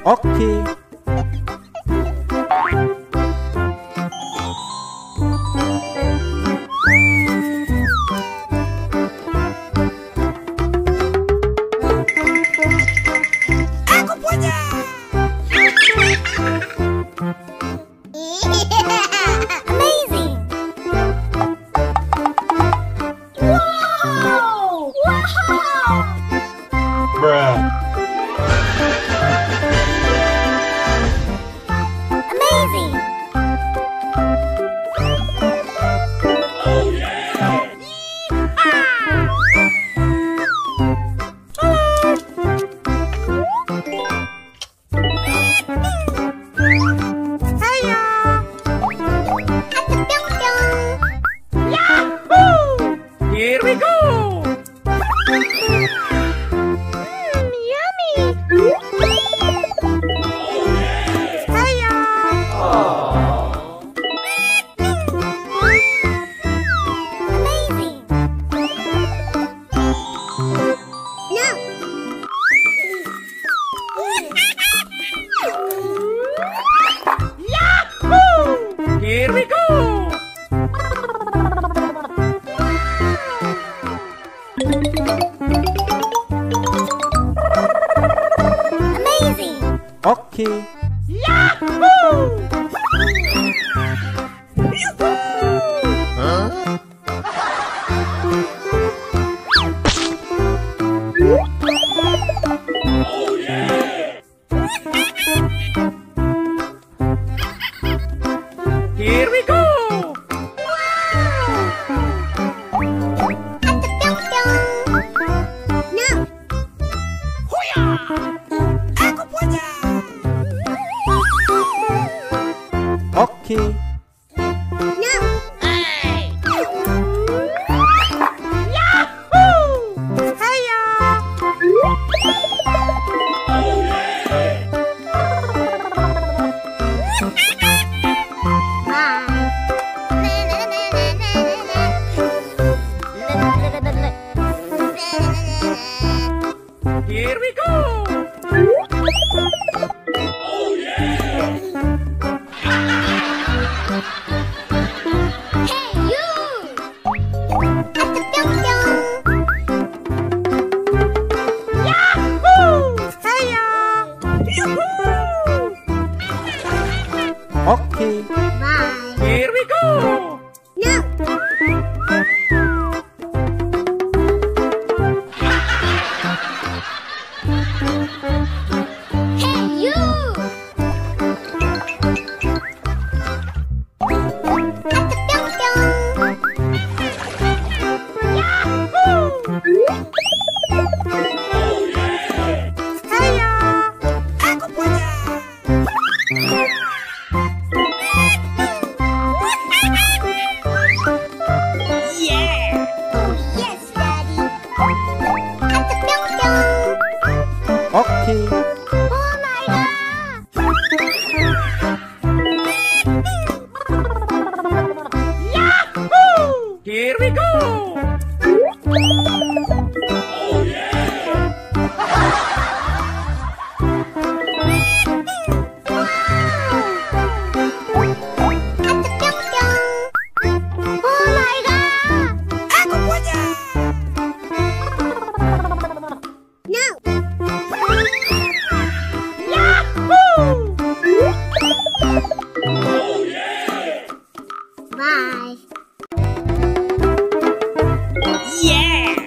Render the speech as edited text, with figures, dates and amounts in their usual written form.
Oke. Aku punya. Amazing. Wow. Wow. Bruh. Amazing. Oh yeah. Here we go. Yummy. Amazing. No. Yahoo! Here we go. Amazing. Oke. Yahoo! Oh yeah. Here we go. No. Huya! Aku punya. Oke. No. Hey. Yahoo! Hiya! Oh yeah. Here we go. Oh yeah. Hey you! Yahoo! Hiya! Oke. Bye. Here we go. No. Hey you! Yahoo! Oh yeah! Hiya! Aku punya. Yeah! Oh yes, Daddy. Oke. Oh my God! Yahoo! Here we go. Oh yeah! Oh my God! Aku punya. No. Yahoo! Oh yeah! Bye. Yeah!